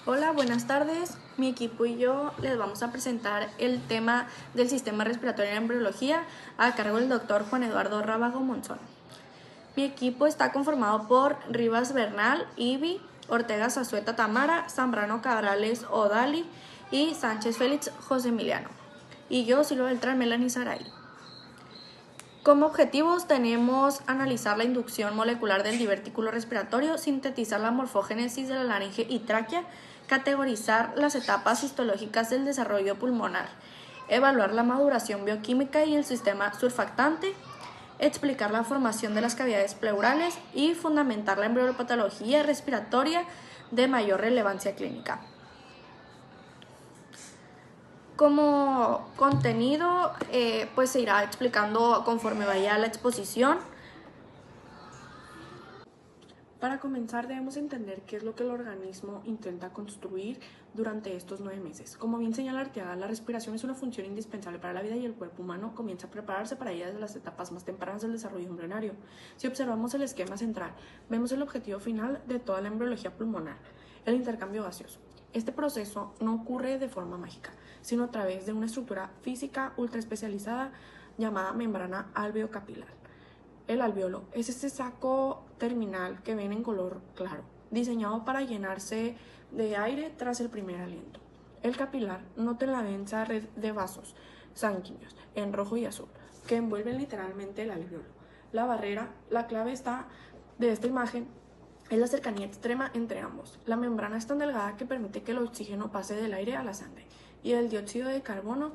Hola, buenas tardes. Mi equipo y yo les vamos a presentar el tema del sistema respiratorio en embriología a cargo del doctor Juan Eduardo Rábago Monzón. Mi equipo está conformado por Rivas Bernal, Ibi, Ortega Zazueta Tamara, Zambrano Cabrales Odali y Sánchez Félix José Emiliano. Y yo, Silvia Beltrán Melanie Saray. Como objetivos tenemos analizar la inducción molecular del divertículo respiratorio, sintetizar la morfogénesis de la laringe y tráquea, categorizar las etapas histológicas del desarrollo pulmonar, evaluar la maduración bioquímica y el sistema surfactante, explicar la formación de las cavidades pleurales y fundamentar la embriopatología respiratoria de mayor relevancia clínica. Como contenido, pues se irá explicando conforme vaya la exposición. Para comenzar, debemos entender qué es lo que el organismo intenta construir durante estos 9 meses. Como bien señala Arteaga, la respiración es una función indispensable para la vida y el cuerpo humano comienza a prepararse para ella desde las etapas más tempranas del desarrollo embrionario. Si observamos el esquema central, vemos el objetivo final de toda la embriología pulmonar, el intercambio gaseoso. Este proceso no ocurre de forma mágica, sino a través de una estructura física ultra especializada llamada membrana alveocapilar. El alveolo es este saco terminal que ven en color claro, diseñado para llenarse de aire tras el primer aliento. El capilar, noten la densa red de vasos sanguíneos en rojo y azul que envuelven literalmente el alveolo. La barrera, la clave está de esta imagen es la cercanía extrema entre ambos. La membrana es tan delgada que permite que el oxígeno pase del aire a la sangre y el dióxido de carbono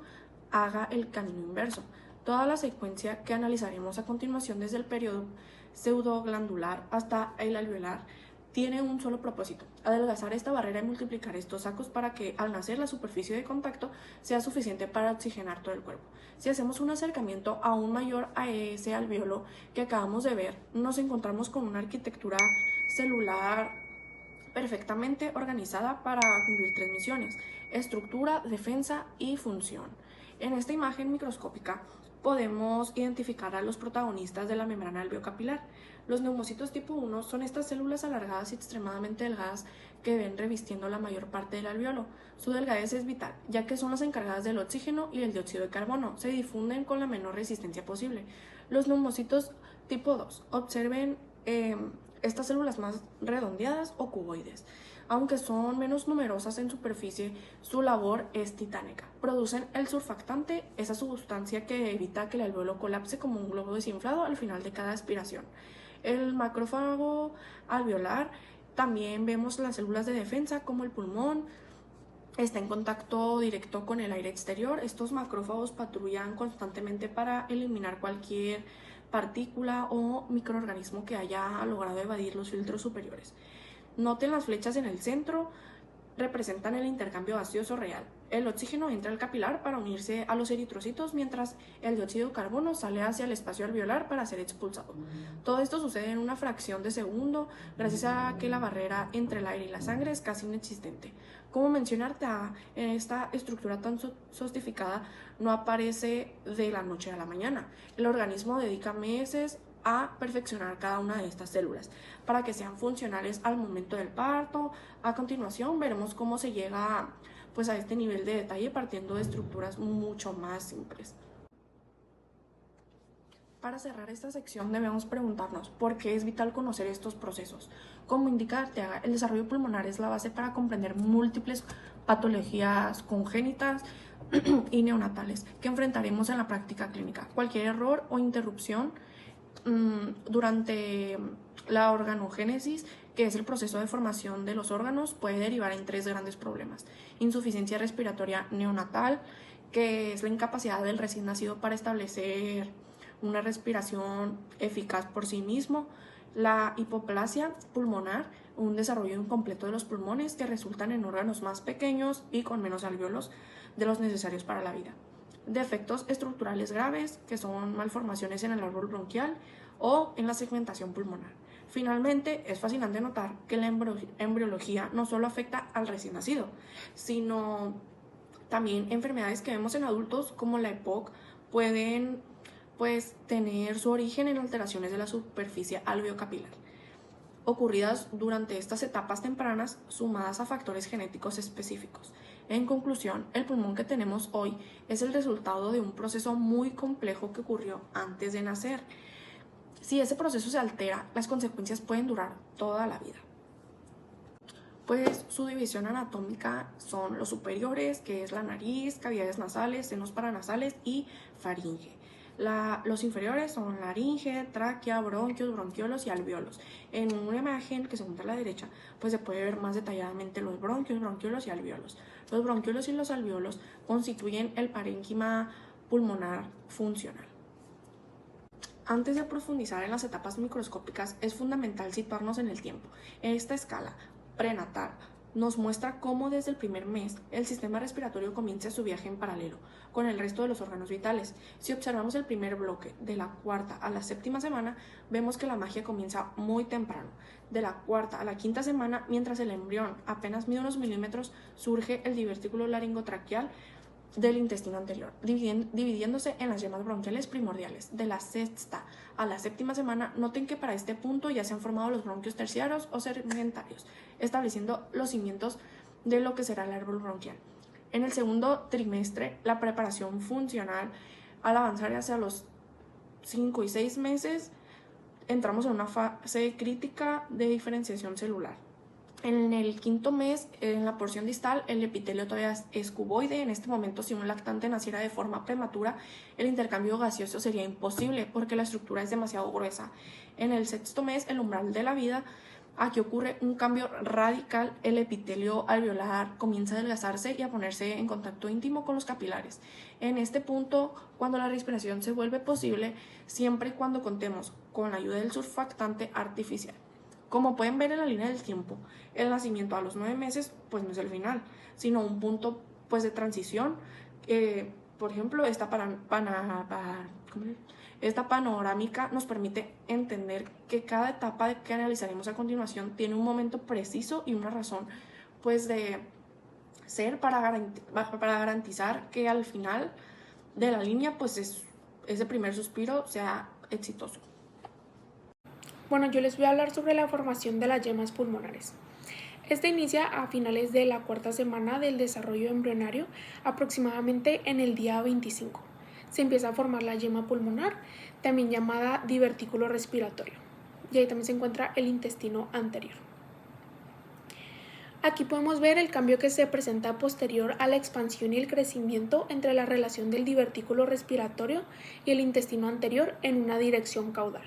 haga el camino inverso. Toda la secuencia que analizaremos a continuación desde el periodo pseudoglandular hasta el alveolar tiene un solo propósito: adelgazar esta barrera y multiplicar estos sacos para que al nacer la superficie de contacto sea suficiente para oxigenar todo el cuerpo. Si hacemos un acercamiento aún mayor a ese alveolo que acabamos de ver, nos encontramos con una arquitectura celular perfectamente organizada para cumplir 3 misiones: estructura, defensa y función. En esta imagen microscópica podemos identificar a los protagonistas de la membrana alveocapilar. Los neumocitos tipo 1 son estas células alargadas y extremadamente delgadas que ven revistiendo la mayor parte del alveolo. Su delgadez es vital, ya que son las encargadas del oxígeno y el dióxido de carbono. Se difunden con la menor resistencia posible. Los neumocitos tipo 2 observen estas células más redondeadas o cuboides. Aunque son menos numerosas en superficie, su labor es titánica. Producen el surfactante, esa sustancia que evita que el alveolo colapse como un globo desinflado al final de cada aspiración. El macrófago alveolar, también vemos las células de defensa como el pulmón, está en contacto directo con el aire exterior. Estos macrófagos patrullan constantemente para eliminar cualquier partícula o microorganismo que haya logrado evadir los filtros superiores. Noten las flechas en el centro, representan el intercambio gaseoso real. El oxígeno entra al capilar para unirse a los eritrocitos, mientras el dióxido de carbono sale hacia el espacio alveolar para ser expulsado. Todo esto sucede en una fracción de segundo, gracias a que la barrera entre el aire y la sangre es casi inexistente. Como mencionarte, esta estructura tan sofisticada no aparece de la noche a la mañana. El organismo dedica meses a perfeccionar cada una de estas células para que sean funcionales al momento del parto. A continuación veremos cómo se llega a este nivel de detalle partiendo de estructuras mucho más simples. Para cerrar esta sección debemos preguntarnos por qué es vital conocer estos procesos. Como indica Arteaga, el desarrollo pulmonar es la base para comprender múltiples patologías congénitas y neonatales que enfrentaremos en la práctica clínica. Cualquier error o interrupción durante la organogénesis, que es el proceso de formación de los órganos, puede derivar en 3 grandes problemas: insuficiencia respiratoria neonatal, que es la incapacidad del recién nacido para establecer una respiración eficaz por sí mismo; la hipoplasia pulmonar, un desarrollo incompleto de los pulmones que resultan en órganos más pequeños y con menos alvéolos de los necesarios para la vida; defectos estructurales graves, que son malformaciones en el árbol bronquial o en la segmentación pulmonar. Finalmente, es fascinante notar que la embriología no solo afecta al recién nacido, sino también enfermedades que vemos en adultos como la EPOC pueden tener su origen en alteraciones de la superficie alveocapilar. ocurridas durante estas etapas tempranas sumadas a factores genéticos específicos. En conclusión, el pulmón que tenemos hoy es el resultado de un proceso muy complejo que ocurrió antes de nacer. Si ese proceso se altera, las consecuencias pueden durar toda la vida. Pues su división anatómica son los superiores, que es la nariz, cavidades nasales, senos paranasales y faringe. Los inferiores son laringe, tráquea, bronquios, bronquiolos y alvéolos. En una imagen que se encuentra a la derecha, pues se puede ver más detalladamente los bronquios, bronquiolos y alvéolos. Los bronquiolos y los alvéolos constituyen el parénquima pulmonar funcional. Antes de profundizar en las etapas microscópicas, es fundamental situarnos en el tiempo. En esta escala prenatal nos muestra cómo desde el primer mes el sistema respiratorio comienza su viaje en paralelo con el resto de los órganos vitales. Si observamos el primer bloque de la cuarta a la séptima semana, vemos que la magia comienza muy temprano. De la cuarta a la quinta semana, mientras el embrión apenas mide unos milímetros, surge el divertículo laringotraqueal del intestino anterior, dividiéndose en las yemas bronquiales primordiales. De la sexta a la séptima semana, noten que para este punto ya se han formado los bronquios terciarios o segmentarios, estableciendo los cimientos de lo que será el árbol bronquial. En el segundo trimestre, la preparación funcional, al avanzar hacia los 5 y 6 meses, entramos en una fase crítica de diferenciación celular. En el quinto mes, en la porción distal, el epitelio todavía es cuboide. En este momento, si un lactante naciera de forma prematura, el intercambio gaseoso sería imposible porque la estructura es demasiado gruesa. En el sexto mes, el umbral de la vida, aquí ocurre un cambio radical. El epitelio alveolar comienza a adelgazarse y a ponerse en contacto íntimo con los capilares. En este punto, cuando la respiración se vuelve posible, siempre y cuando contemos con la ayuda del surfactante artificial. Como pueden ver en la línea del tiempo, el nacimiento a los 9 meses pues no es el final, sino un punto pues de transición. Por ejemplo, esta panorámica nos permite entender que cada etapa que analizaremos a continuación tiene un momento preciso y una razón pues de ser para garantizar que al final de la línea pues ese primer suspiro sea exitoso. Bueno, yo les voy a hablar sobre la formación de las yemas pulmonares. Esta inicia a finales de la cuarta semana del desarrollo embrionario, aproximadamente en el día 25. Se empieza a formar la yema pulmonar, también llamada divertículo respiratorio, y ahí también se encuentra el intestino anterior. Aquí podemos ver el cambio que se presenta posterior a la expansión y el crecimiento entre la relación del divertículo respiratorio y el intestino anterior en una dirección caudal.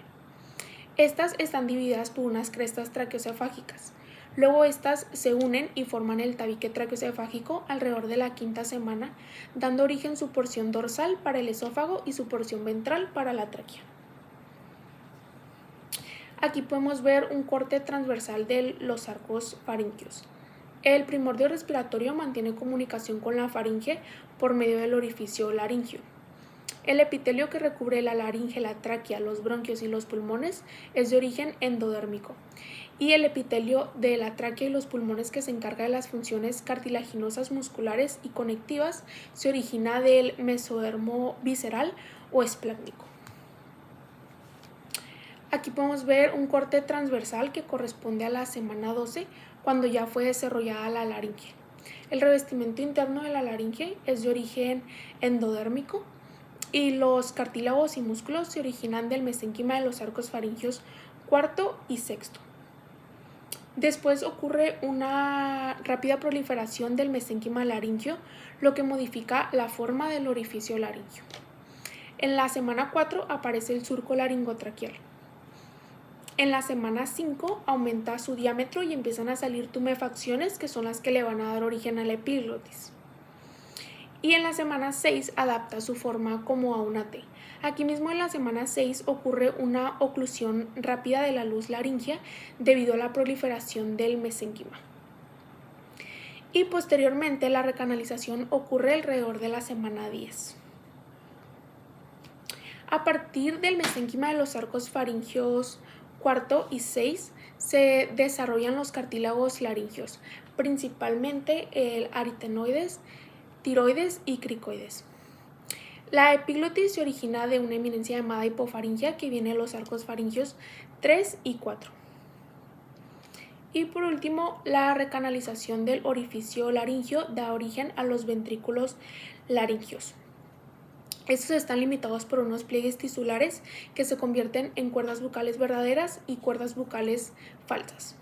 Estas están divididas por unas crestas traqueoesofágicas. Luego estas se unen y forman el tabique traqueoesofágico alrededor de la quinta semana, dando origen su porción dorsal para el esófago y su porción ventral para la tráquea. Aquí podemos ver un corte transversal de los arcos faríngeos. El primordio respiratorio mantiene comunicación con la faringe por medio del orificio laringio. El epitelio que recubre la laringe, la tráquea, los bronquios y los pulmones es de origen endodérmico, y el epitelio de la tráquea y los pulmones, que se encarga de las funciones cartilaginosas, musculares y conectivas, se origina del mesodermo visceral o esplácnico. Aquí podemos ver un corte transversal que corresponde a la semana 12, cuando ya fue desarrollada la laringe. El revestimiento interno de la laringe es de origen endodérmico, y los cartílagos y músculos se originan del mesénquima de los arcos faringeos cuarto y sexto. Después ocurre una rápida proliferación del mesénquima laringio, lo que modifica la forma del orificio laringio. En la semana 4 aparece el surco laringotraqueal. En la semana 5 aumenta su diámetro y empiezan a salir tumefacciones, que son las que le van a dar origen a la epiglotis. Y en la semana 6 adapta su forma como a una T. Aquí mismo en la semana 6 ocurre una oclusión rápida de la luz laringea debido a la proliferación del mesénquima. Y posteriormente la recanalización ocurre alrededor de la semana 10. A partir del mesénquima de los arcos faringeos cuarto y 6 se desarrollan los cartílagos laringeos, principalmente el aritenoides, tiroides y cricoides. La epiglotis se origina de una eminencia llamada hipofaringia que viene de los arcos faringeos 3 y 4. Y por último, la recanalización del orificio laringio da origen a los ventrículos laríngeos. Estos están limitados por unos pliegues tisulares que se convierten en cuerdas bucales verdaderas y cuerdas bucales falsas.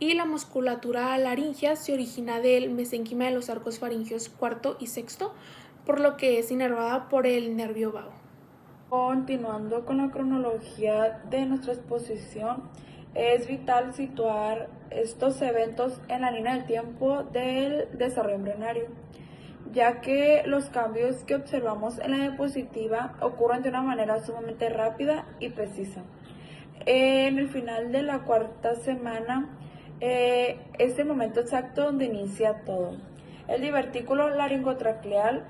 Y la musculatura laringea se origina del mesénquima de los arcos faringeos cuarto y sexto, por lo que es inervada por el nervio vago. Continuando con la cronología de nuestra exposición, es vital situar estos eventos en la línea del tiempo del desarrollo embrionario, ya que los cambios que observamos en la diapositiva ocurren de una manera sumamente rápida y precisa. En el final de la cuarta semana es el momento exacto donde inicia todo. El divertículo laringotracleal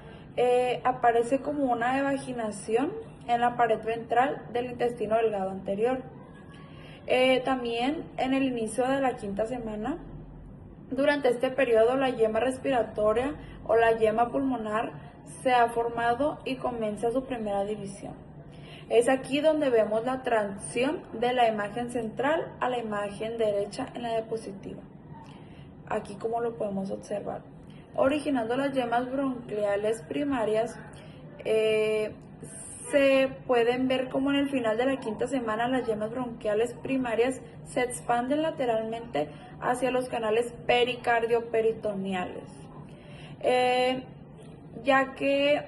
aparece como una evaginación en la pared ventral del intestino delgado anterior. También en el inicio de la quinta semana, durante este periodo la yema respiratoria o la yema pulmonar se ha formado y comienza su primera división. Es aquí donde vemos la transición de la imagen central a la imagen derecha en la diapositiva. Aquí como lo podemos observar, originando las yemas bronquiales primarias, se pueden ver como en el final de la quinta semana las yemas bronquiales primarias se expanden lateralmente hacia los canales pericardio-peritoneales, ya que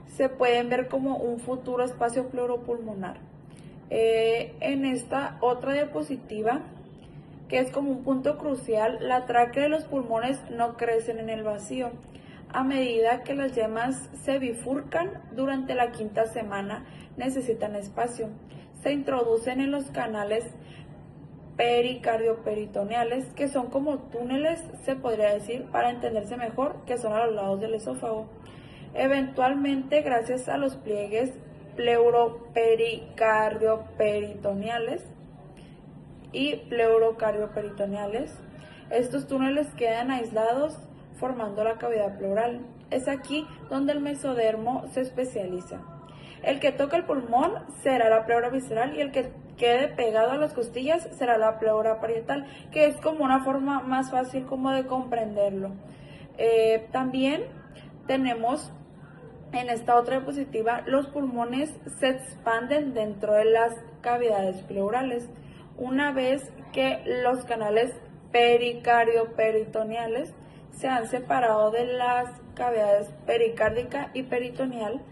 se pueden ver como un futuro espacio pleuropulmonar. En esta otra diapositiva, que es como un punto crucial, la tráquea de los pulmones no crecen en el vacío. A medida que las yemas se bifurcan durante la quinta semana, necesitan espacio. Se introducen en los canales pericardio-peritoneales, que son como túneles, se podría decir, para entenderse mejor, que son a los lados del esófago. Eventualmente, gracias a los pliegues pleuropericardio-peritoneales y pleurocardio-peritoneales, estos túneles quedan aislados formando la cavidad pleural. Es aquí donde el mesodermo se especializa. El que toca el pulmón será la pleura visceral y el que quede pegado a las costillas será la pleura parietal, que es como una forma más fácil como de comprenderlo. También tenemos en esta otra diapositiva, los pulmones se expanden dentro de las cavidades pleurales. Una vez que los canales pericardio-peritoneales se han separado de las cavidades pericárdica y peritoneal,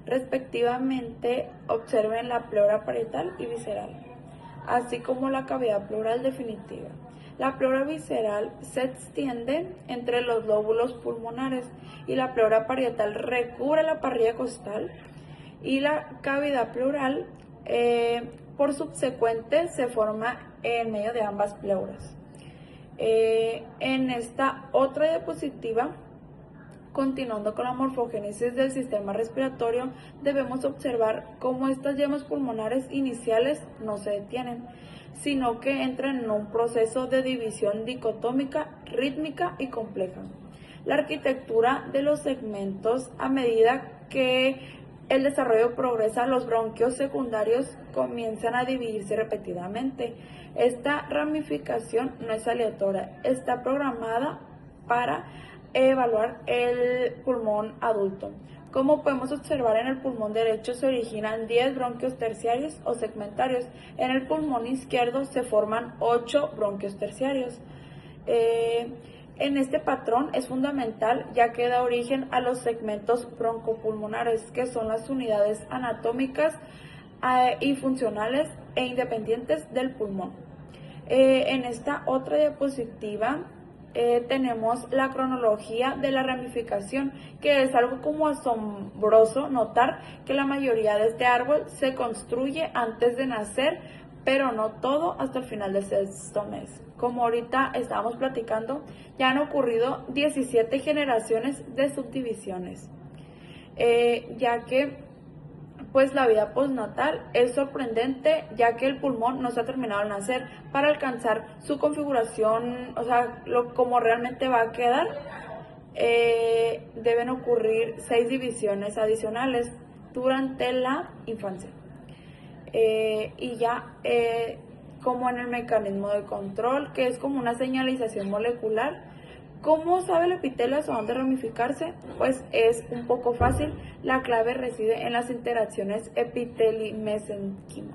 respectivamente, observen la pleura parietal y visceral, así como la cavidad pleural definitiva. La pleura visceral se extiende entre los lóbulos pulmonares y la pleura parietal recubre la parrilla costal, y la cavidad pleural por subsecuente se forma en medio de ambas pleuras. En esta otra diapositiva, continuando con la morfogénesis del sistema respiratorio, debemos observar cómo estas yemas pulmonares iniciales no se detienen, sino que entran en un proceso de división dicotómica, rítmica y compleja. La arquitectura de los segmentos, a medida que el desarrollo progresa, los bronquios secundarios comienzan a dividirse repetidamente. Esta ramificación no es aleatoria, está programada para evaluar el pulmón adulto. Como podemos observar, en el pulmón derecho se originan 10 bronquios terciarios o segmentarios. En el pulmón izquierdo se forman 8 bronquios terciarios. En este patrón es fundamental, ya que da origen a los segmentos broncopulmonares, que son las unidades anatómicas y funcionales e independientes del pulmón. En esta otra diapositiva tenemos la cronología de la ramificación, que es algo como asombroso notar que la mayoría de este árbol se construye antes de nacer, pero no todo hasta el final del sexto mes. Como ahorita estábamos platicando, ya han ocurrido 17 generaciones de subdivisiones, ya que pues la vida postnatal es sorprendente, ya que el pulmón no se ha terminado al nacer. Para alcanzar su configuración, o sea, como realmente va a quedar, deben ocurrir 6 divisiones adicionales durante la infancia. Y ya como en el mecanismo de control, que es como una señalización molecular. ¿Cómo sabe el epitelio hacia dónde ramificarse? Pues es un poco fácil. La clave reside en las interacciones epitelio-mesenquima.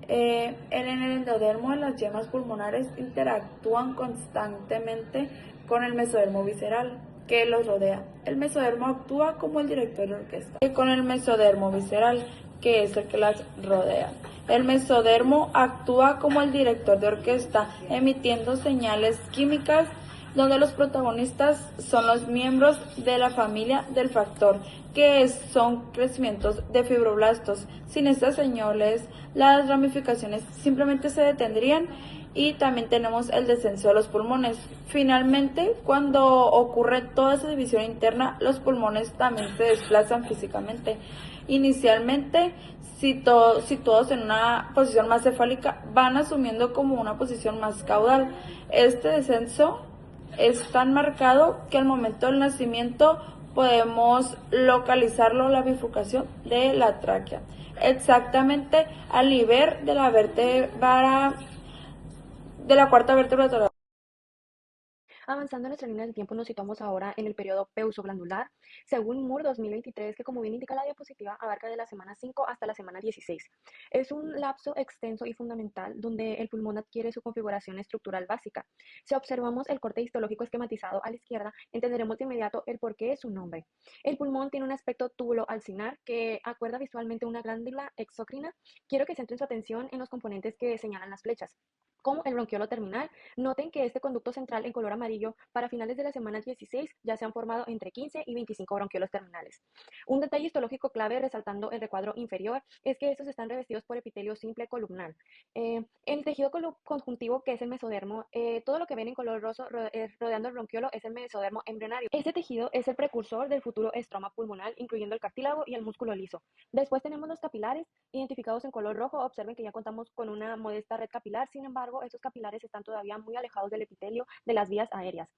En el endodermo de las yemas pulmonares interactúan constantemente con el mesodermo visceral que los rodea. El mesodermo actúa como el director de orquesta y con el mesodermo visceral, que es el que las rodea. El mesodermo actúa como el director de orquesta, emitiendo señales químicas donde los protagonistas son los miembros de la familia del factor, que son crecimientos de fibroblastos. Sin estas señales, las ramificaciones simplemente se detendrían y también tenemos el descenso de los pulmones. Finalmente, cuando ocurre toda esa división interna, los pulmones también se desplazan físicamente. Inicialmente, situados en una posición más cefálica, van asumiendo como una posición más caudal. Este descenso es tan marcado que al momento del nacimiento podemos localizarlo la bifurcación de la tráquea, exactamente al nivel de la vértebra, de la cuarta vértebra torácica. Avanzando en nuestra línea de tiempo, nos situamos ahora en el periodo peusoglandular, según Moore 2023, que como bien indica la diapositiva, abarca de la semana 5 hasta la semana 16. Es un lapso extenso y fundamental donde el pulmón adquiere su configuración estructural básica. Si observamos el corte histológico esquematizado a la izquierda, entenderemos de inmediato el porqué de su nombre. El pulmón tiene un aspecto tubulo-alcinar que acuerda visualmente una glándula exocrina. Quiero que centren su atención en los componentes que señalan las flechas, como el bronquiolo terminal. Noten que este conducto central en color amarillo para finales de la semana 16 ya se han formado entre 15 y 25 bronquiolos terminales. Un detalle histológico clave resaltando el recuadro inferior es que estos están revestidos por epitelio simple columnar. El tejido conjuntivo, que es el mesodermo, todo lo que ven en color rosa rodeando el bronquiolo es el mesodermo embrionario. Este tejido es el precursor del futuro estroma pulmonar, incluyendo el cartílago y el músculo liso. Después tenemos los capilares, identificados en color rojo. Observen que ya contamos con una modesta red capilar, sin embargo, estos capilares están todavía muy alejados del epitelio de las vías aéreas.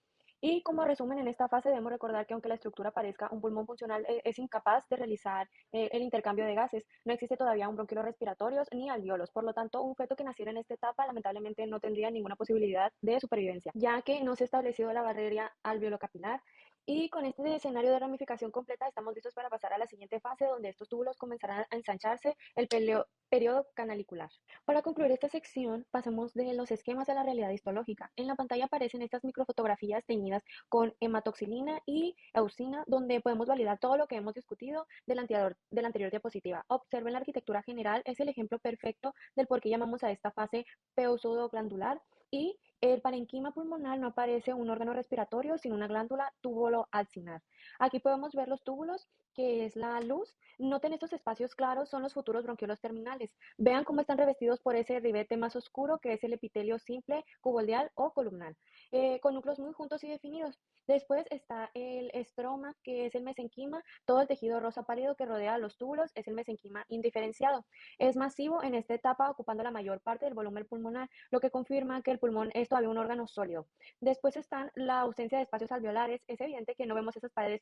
Y como resumen, en esta fase debemos recordar que aunque la estructura parezca un pulmón funcional, es incapaz de realizar el intercambio de gases. No existe todavía un bronquiolo respiratorios ni alveolos. Por lo tanto, un feto que naciera en esta etapa lamentablemente no tendría ninguna posibilidad de supervivencia, ya que no se ha establecido la barrera alveolo-capilar. Y con este escenario de ramificación completa estamos listos para pasar a la siguiente fase, donde estos túbulos comenzarán a ensancharse, el periodo canalicular. Para concluir esta sección, pasemos de los esquemas a la realidad histológica. En la pantalla aparecen estas microfotografías teñidas con hematoxilina y eosina, donde podemos validar todo lo que hemos discutido de la anterior diapositiva. Observen la arquitectura general, es el ejemplo perfecto del por qué llamamos a esta fase pseudoglandular. Y el parenquima pulmonar no aparece un órgano respiratorio, sino una glándula túbulo-alcinar. Aquí podemos ver los túbulos, que es la luz. Noten estos espacios claros, son los futuros bronquiolos terminales. Vean cómo están revestidos por ese ribete más oscuro, que es el epitelio simple, cuboidal o columnar, con núcleos muy juntos y definidos. Después está el estroma, que es el mesenquima. Todo el tejido rosa pálido que rodea los túbulos es el mesenquima indiferenciado. Es masivo en esta etapa, ocupando la mayor parte del volumen pulmonar, lo que confirma que el pulmón es todavía un órgano sólido. Después están la ausencia de espacios alveolares. Es evidente que no vemos esas paredes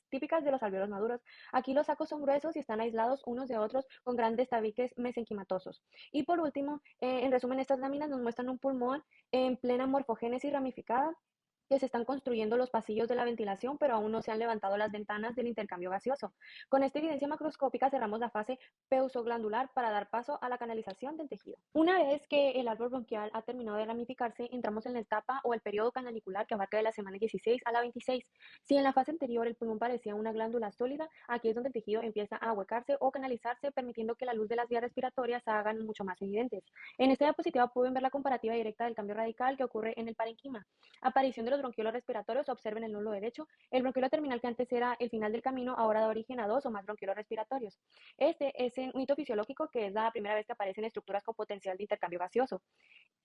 típicas de los alveolos maduros. Aquí los sacos son gruesos y están aislados unos de otros con grandes tabiques mesenquimatosos. Y por último, en resumen, estas láminas nos muestran un pulmón en plena morfogénesis ramificada, que se están construyendo los pasillos de la ventilación, pero aún no se han levantado las ventanas del intercambio gaseoso. Con esta evidencia macroscópica cerramos la fase peusoglandular para dar paso a la canalización del tejido. Una vez que el árbol bronquial ha terminado de ramificarse, entramos en la etapa o el periodo canalicular, que abarca de la semana 16 a la 26. Si en la fase anterior el pulmón parecía una glándula sólida, aquí es donde el tejido empieza a ahuecarse o canalizarse, permitiendo que la luz de las vías respiratorias se hagan mucho más evidentes. En esta diapositiva pueden ver la comparativa directa del cambio radical que ocurre en el parenquima. Aparición de los bronquiolos respiratorios. Observen el nulo derecho. El bronquiolo terminal, que antes era el final del camino, ahora da origen a dos o más bronquiolos respiratorios. Este es un hito fisiológico, que es la primera vez que aparecen estructuras con potencial de intercambio gaseoso.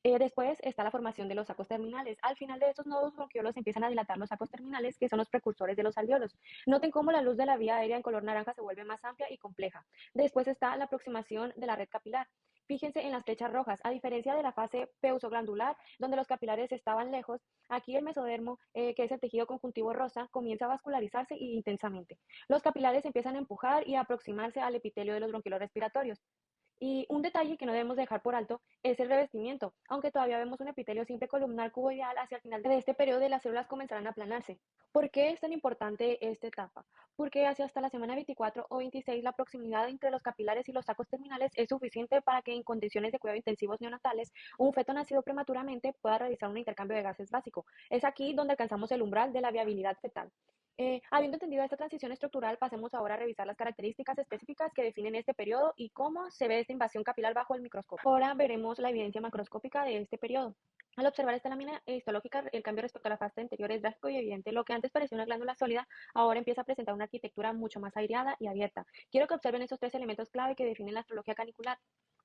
Después está la formación de los sacos terminales. Al final de estos nuevos bronquiolos empiezan a dilatar los sacos terminales, que son los precursores de los alveolos. Noten cómo la luz de la vía aérea en color naranja se vuelve más amplia y compleja. Después está la aproximación de la red capilar. Fíjense en las flechas rojas. A diferencia de la fase peusoglandular, donde los capilares estaban lejos, aquí el mesodermo, que es el tejido conjuntivo rosa, comienza a vascularizarse intensamente. Los capilares empiezan a empujar y a aproximarse al epitelio de los bronquiolos respiratorios. Y un detalle que no debemos dejar por alto es el revestimiento. Aunque todavía vemos un epitelio simple columnar cuboidal, hacia el final de este periodo las células comenzarán a aplanarse. ¿Por qué es tan importante esta etapa? Porque hacia hasta la semana 24 o 26 la proximidad entre los capilares y los sacos terminales es suficiente para que en condiciones de cuidado intensivos neonatales un feto nacido prematuramente pueda realizar un intercambio de gases básico. Es aquí donde alcanzamos el umbral de la viabilidad fetal. Habiendo entendido esta transición estructural, pasemos ahora a revisar las características específicas que definen este periodo y cómo se ve esta invasión capilar bajo el microscopio. Ahora veremos la evidencia macroscópica de este periodo. Al observar esta lámina histológica, el cambio respecto a la fase anterior es drástico y evidente. Lo que antes parecía una glándula sólida, ahora empieza a presentar una arquitectura mucho más aireada y abierta. Quiero que observen estos tres elementos clave que definen la astrología canicular.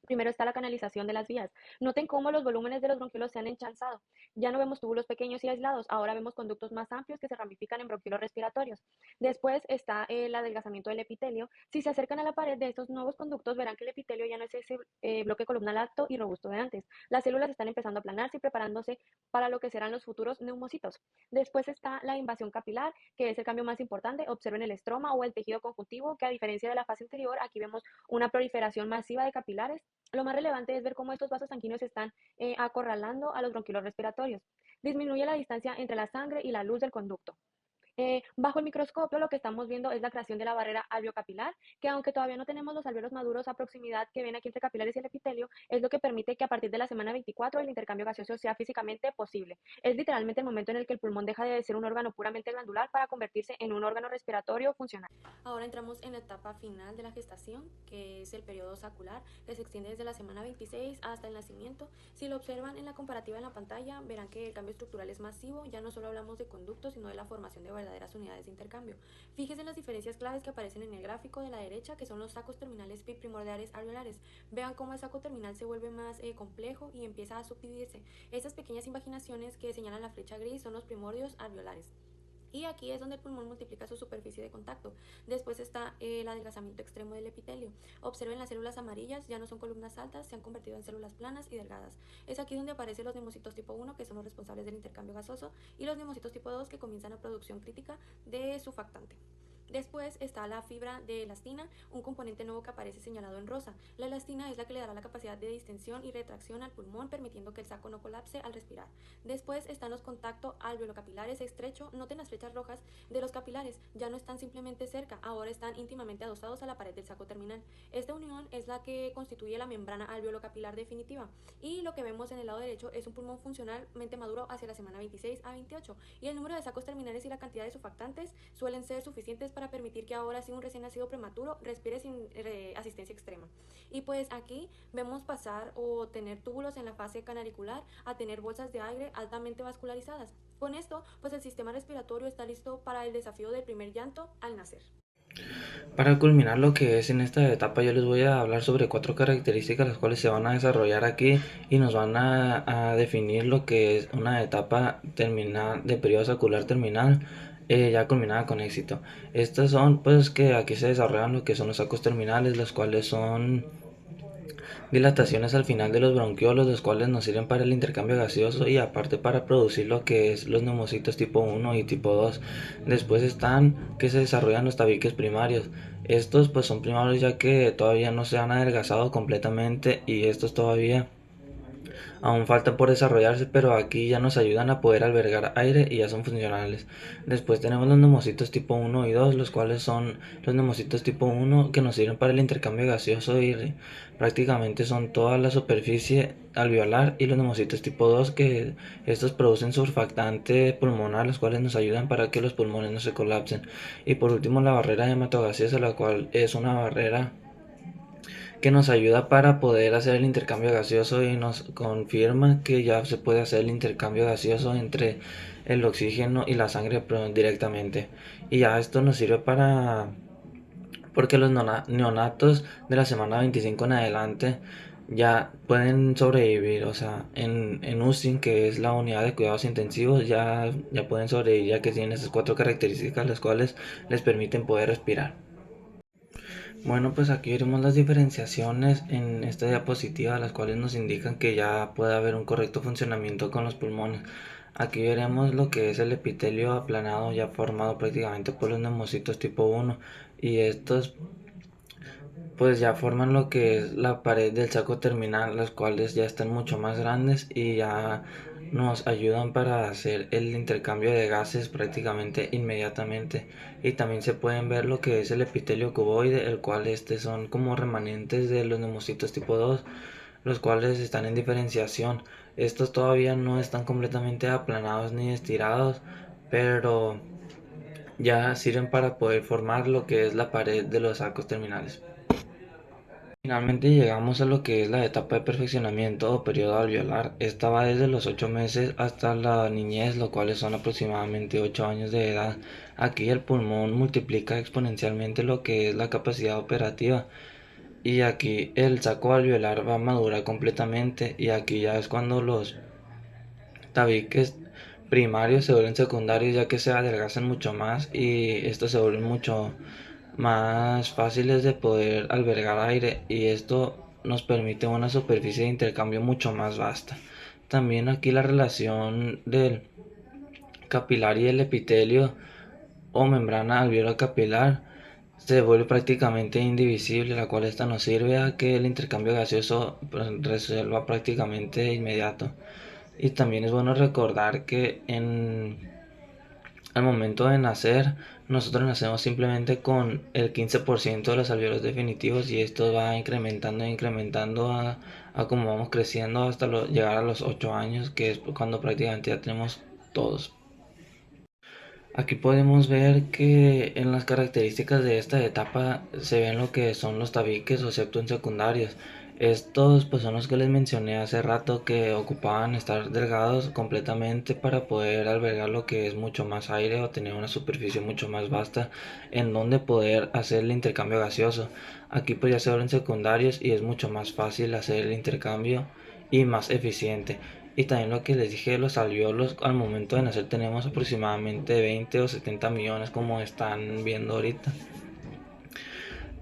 Primero está la canalización de las vías. Noten cómo los volúmenes de los bronquiolos se han enchanzado. Ya no vemos túbulos pequeños y aislados, ahora vemos conductos más amplios que se ramifican en bronquiolos respiratorios. Después está el adelgazamiento del epitelio. Si se acercan a la pared de estos nuevos conductos, verán que el epitelio ya no es ese bloque columnar alto y robusto de antes. Las células están empezando a aplanarse y preparándose para lo que serán los futuros neumocitos. Después está la invasión capilar, que es el cambio más importante. Observen el estroma o el tejido conjuntivo, que a diferencia de la fase anterior, aquí vemos una proliferación masiva de capilares. Lo más relevante es ver cómo estos vasos sanguíneos están acorralando a los bronquiolos respiratorios. Disminuye la distancia entre la sangre y la luz del conducto. Bajo el microscopio lo que estamos viendo es la creación de la barrera alveocapilar, que aunque todavía no tenemos los alveolos maduros a proximidad que ven aquí entre capilares y el epitelio, es lo que permite que a partir de la semana 24 el intercambio gaseoso sea físicamente posible. Es literalmente el momento en el que el pulmón deja de ser un órgano puramente glandular para convertirse en un órgano respiratorio funcional. Ahora entramos en la etapa final de la gestación, que es el periodo sacular, que se extiende desde la semana 26 hasta el nacimiento. Si lo observan en la comparativa en la pantalla, verán que el cambio estructural es masivo. Ya no solo hablamos de conductos, sino de la formación de verdaderas unidades de intercambio. Fíjense en las diferencias claves que aparecen en el gráfico de la derecha, que son los sacos terminales primordiales alveolares. Vean cómo el saco terminal se vuelve más complejo y empieza a subdividirse. Estas pequeñas invaginaciones que señalan la flecha gris son los primordios alveolares. Y aquí es donde el pulmón multiplica su superficie de contacto. Después está el adelgazamiento extremo del epitelio. Observen las células amarillas, ya no son columnas altas, se han convertido en células planas y delgadas. Es aquí donde aparecen los neumocitos tipo 1, que son los responsables del intercambio gasoso, y los neumocitos tipo 2, que comienzan la producción crítica de surfactante. Después está la fibra de elastina, un componente nuevo que aparece señalado en rosa. La elastina es la que le dará la capacidad de distensión y retracción al pulmón, permitiendo que el saco no colapse al respirar. Después están los contactos alveolocapilares estrecho. Noten las flechas rojas de los capilares, ya no están simplemente cerca, ahora están íntimamente adosados a la pared del saco terminal. Esta unión es la que constituye la membrana alveolocapilar definitiva. Y lo que vemos en el lado derecho es un pulmón funcionalmente maduro hacia la semana 26 a 28. Y el número de sacos terminales y la cantidad de surfactantes suelen ser suficientes para permitir que ahora sí un recién nacido prematuro respire sin asistencia extrema. Y pues aquí vemos pasar o tener túbulos en la fase canalicular a tener bolsas de aire altamente vascularizadas. Con esto, pues el sistema respiratorio está listo para el desafío del primer llanto al nacer. Para culminar lo que es en esta etapa, yo les voy a hablar sobre 4 características las cuales se van a desarrollar aquí y nos van a definir lo que es una etapa terminal de periodo sacular terminal ya culminada con éxito. Estas son pues que aquí se desarrollan lo que son los sacos terminales, los cuales son dilataciones al final de los bronquiolos, los cuales nos sirven para el intercambio gaseoso y aparte para producir lo que es los neumocitos tipo 1 y tipo 2. Después están que se desarrollan los tabiques primarios. Estos pues son primarios ya que todavía no se han adelgazado completamente y estos todavía aún falta por desarrollarse, pero aquí ya nos ayudan a poder albergar aire y ya son funcionales. Después tenemos los neumocitos tipo 1 y 2, los cuales son los neumocitos tipo 1 que nos sirven para el intercambio gaseoso y prácticamente son toda la superficie alveolar, y los neumocitos tipo 2 que estos producen surfactante pulmonar, los cuales nos ayudan para que los pulmones no se colapsen. Y por último la barrera hematogaseosa, la cual es una barrera que nos ayuda para poder hacer el intercambio gaseoso y nos confirma que ya se puede hacer el intercambio gaseoso entre el oxígeno y la sangre directamente. Y ya esto nos sirve porque los neonatos de la semana 25 en adelante ya pueden sobrevivir, o sea, en UCI, que es la unidad de cuidados intensivos, ya pueden sobrevivir ya que tienen esas 4 características las cuales les permiten poder respirar. Bueno, pues aquí veremos las diferenciaciones en esta diapositiva, las cuales nos indican que ya puede haber un correcto funcionamiento con los pulmones. Aquí veremos lo que es el epitelio aplanado ya formado prácticamente por los neumocitos tipo 1, y estos pues ya forman lo que es la pared del saco terminal, las cuales ya están mucho más grandes y ya nos ayudan para hacer el intercambio de gases prácticamente inmediatamente. Y también se pueden ver lo que es el epitelio cuboide, el cual son como remanentes de los neumocitos tipo 2, los cuales están en diferenciación. Estos todavía no están completamente aplanados ni estirados, pero ya sirven para poder formar lo que es la pared de los sacos terminales. Finalmente llegamos a lo que es la etapa de perfeccionamiento o periodo alveolar. Esta va desde los 8 meses hasta la niñez, lo cuales son aproximadamente 8 años de edad. Aquí el pulmón multiplica exponencialmente lo que es la capacidad operativa, y aquí el saco alveolar va a madurar completamente, y aquí ya es cuando los tabiques primarios se vuelven secundarios, ya que se adelgazan mucho más y estos se vuelven mucho más fáciles de poder albergar aire, y esto nos permite una superficie de intercambio mucho más vasta. También aquí la relación del capilar y el epitelio o membrana alveolar capilar se vuelve prácticamente indivisible, la cual esta nos sirve a que el intercambio gaseoso resuelva prácticamente inmediato. Y también es bueno recordar que al momento de nacer, nosotros nacemos simplemente con el 15% de los alveolos definitivos, y esto va incrementando e incrementando a como vamos creciendo hasta llegar a los 8 años, que es cuando prácticamente ya tenemos todos. Aquí podemos ver que en las características de esta etapa se ven lo que son los tabiques o septum secundarios. Estos pues son los que les mencioné hace rato, que ocupaban estar delgados completamente para poder albergar lo que es mucho más aire o tener una superficie mucho más vasta en donde poder hacer el intercambio gaseoso. Aquí pues ya se vuelven secundarios y es mucho más fácil hacer el intercambio y más eficiente. Y también lo que les dije de los alveolos, al momento de nacer tenemos aproximadamente 20 o 70 millones, como están viendo ahorita.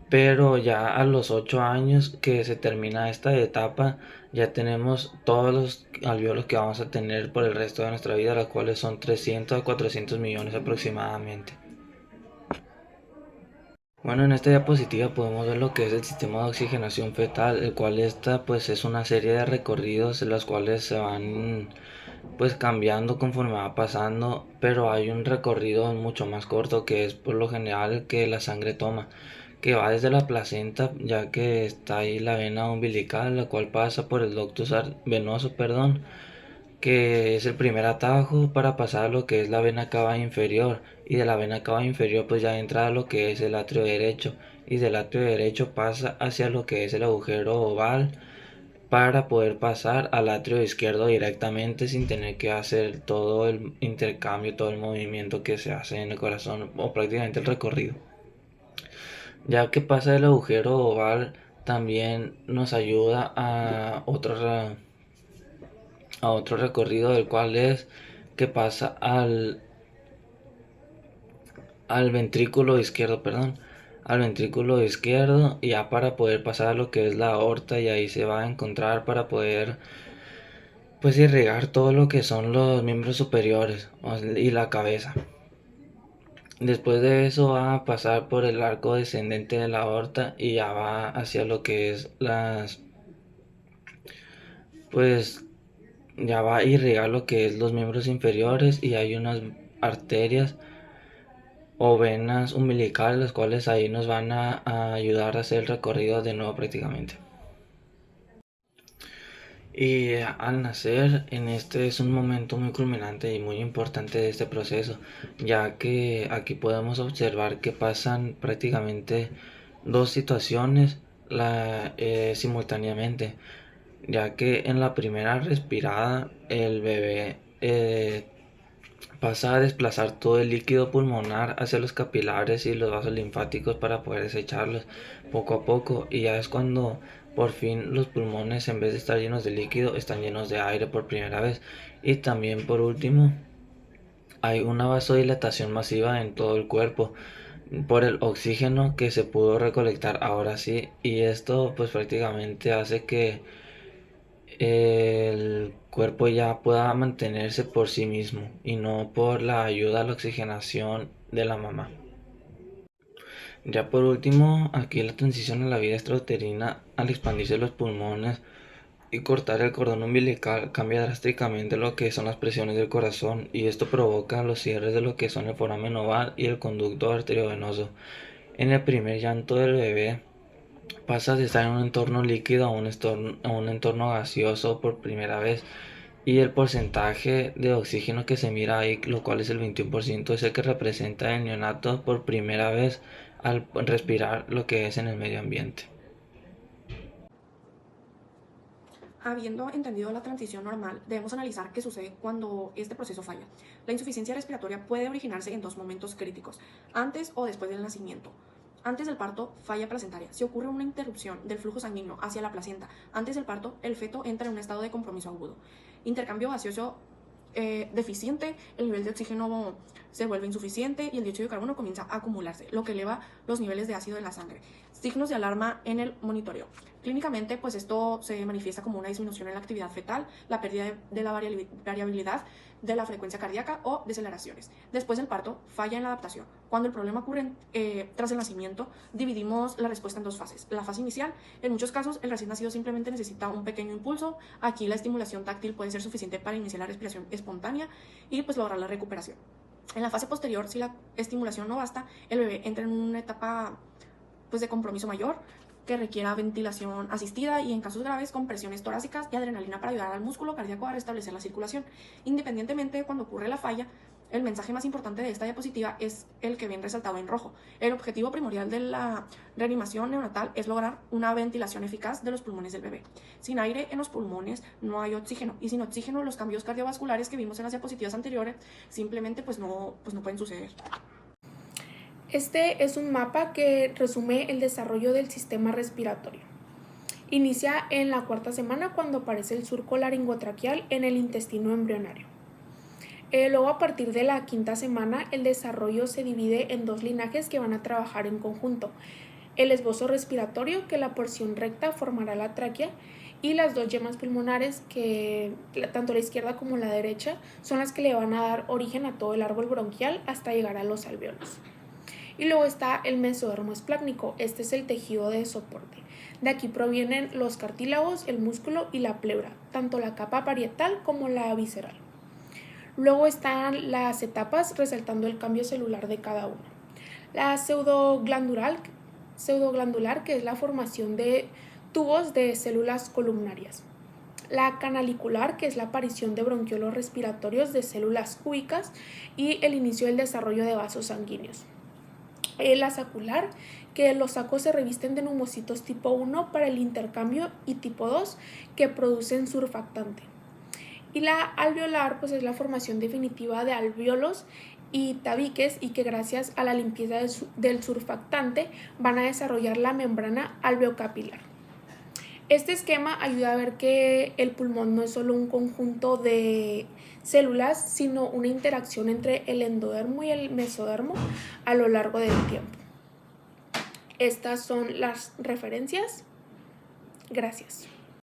Pero ya a los 8 años que se termina esta etapa, ya tenemos todos los alveolos que vamos a tener por el resto de nuestra vida, las cuales son 300 a 400 millones aproximadamente. Bueno, en esta diapositiva podemos ver lo que es el sistema de oxigenación fetal, el cual pues es una serie de recorridos en los cuales se van pues cambiando conforme va pasando, pero hay un recorrido mucho más corto, que es por lo general el que la sangre toma, que va desde la placenta, ya que está ahí la vena umbilical, la cual pasa por el ductus venoso, que es el primer atajo para pasar a lo que es la vena cava inferior, y de la vena cava inferior pues ya entra a lo que es el atrio derecho, y del atrio derecho pasa hacia lo que es el agujero oval para poder pasar al atrio izquierdo directamente, sin tener que hacer todo el intercambio, todo el movimiento que se hace en el corazón, o prácticamente el recorrido. Ya que pasa el agujero oval, también nos ayuda a otro recorrido, del cual es que pasa al ventrículo izquierdo, al ventrículo izquierdo, y ya para poder pasar a lo que es la aorta, y ahí se va a encontrar para poder pues irrigar todo lo que son los miembros superiores y la cabeza. Después de eso va a pasar por el arco descendente de la aorta y ya va hacia lo que es pues ya va a irrigar lo que es los miembros inferiores, y hay unas arterias o venas umbilicales, las cuales ahí nos van a ayudar a hacer el recorrido de nuevo prácticamente. Y al nacer, en este es un momento muy culminante y muy importante de este proceso, ya que aquí podemos observar que pasan prácticamente dos situaciones simultáneamente, ya que en la primera respirada el bebé pasa a desplazar todo el líquido pulmonar hacia los capilares y los vasos linfáticos para poder desecharlos poco a poco, y ya es cuando por fin los pulmones, en vez de estar llenos de líquido, están llenos de aire por primera vez. Y también por último hay una vasodilatación masiva en todo el cuerpo por el oxígeno que se pudo recolectar ahora sí, y esto pues prácticamente hace que el cuerpo ya pueda mantenerse por sí mismo y no por la ayuda a la oxigenación de la mamá. Ya por último, aquí la transición a la vida extrauterina al expandirse los pulmones y cortar el cordón umbilical cambia drásticamente lo que son las presiones del corazón y esto provoca los cierres de lo que son el foramen oval y el conducto arteriovenoso. En el primer llanto del bebé pasa de estar en un entorno líquido a un entorno gaseoso por primera vez y el porcentaje de oxígeno que se mira ahí, lo cual es el 21%, es el que representa el neonato por primera vez al respirar lo que es en el medio ambiente. Habiendo entendido la transición normal, debemos analizar qué sucede cuando este proceso falla. La insuficiencia respiratoria puede originarse en dos momentos críticos, antes o después del nacimiento. Antes del parto, falla placentaria. Si ocurre una interrupción del flujo sanguíneo hacia la placenta antes del parto, el feto entra en un estado de compromiso agudo. Intercambio gaseoso deficiente, el nivel de oxígeno se vuelve insuficiente y el dióxido de carbono comienza a acumularse, lo que eleva los niveles de ácido en la sangre. Signos de alarma en el monitoreo. Clínicamente, pues esto se manifiesta como una disminución en la actividad fetal, la pérdida de la variabilidad de la frecuencia cardíaca o deceleraciones. Después del parto, falla en la adaptación. Cuando el problema ocurre tras el nacimiento, dividimos la respuesta en dos fases. La fase inicial, en muchos casos, el recién nacido simplemente necesita un pequeño impulso. Aquí la estimulación táctil puede ser suficiente para iniciar la respiración espontánea y pues lograr la recuperación. En la fase posterior, si la estimulación no basta, el bebé entra en una etapa pues, de compromiso mayor, que requiera ventilación asistida y en casos graves compresiones torácicas y adrenalina para ayudar al músculo cardíaco a restablecer la circulación. Independientemente de cuando ocurre la falla, el mensaje más importante de esta diapositiva es el que viene resaltado en rojo. El objetivo primordial de la reanimación neonatal es lograr una ventilación eficaz de los pulmones del bebé. Sin aire en los pulmones no hay oxígeno y sin oxígeno los cambios cardiovasculares que vimos en las diapositivas anteriores simplemente pues no pueden suceder. Este es un mapa que resume el desarrollo del sistema respiratorio. Inicia en la cuarta semana cuando aparece el surco laringotraqueal en el intestino embrionario. Luego a partir de la quinta semana el desarrollo se divide en dos linajes que van a trabajar en conjunto. El esbozo respiratorio, que la porción recta formará la tráquea, y las dos yemas pulmonares, que tanto la izquierda como la derecha, son las que le van a dar origen a todo el árbol bronquial hasta llegar a los alvéolos. Y luego está el mesodermo esplácnico, este es el tejido de soporte. De aquí provienen los cartílagos, el músculo y la pleura, tanto la capa parietal como la visceral. Luego están las etapas resaltando el cambio celular de cada una. La pseudoglandular, que es la formación de tubos de células columnarias. La canalicular, que es la aparición de bronquiolos respiratorios de células cúbicas y el inicio del desarrollo de vasos sanguíneos. La sacular, que los sacos se revisten de neumocitos tipo 1 para el intercambio y tipo 2 que producen surfactante. Y la alveolar, pues es la formación definitiva de alvéolos y tabiques y que gracias a la limpieza del surfactante van a desarrollar la membrana alveocapilar. Este esquema ayuda a ver que el pulmón no es solo un conjunto de células, sino una interacción entre el endodermo y el mesodermo a lo largo del tiempo. Estas son las referencias. Gracias.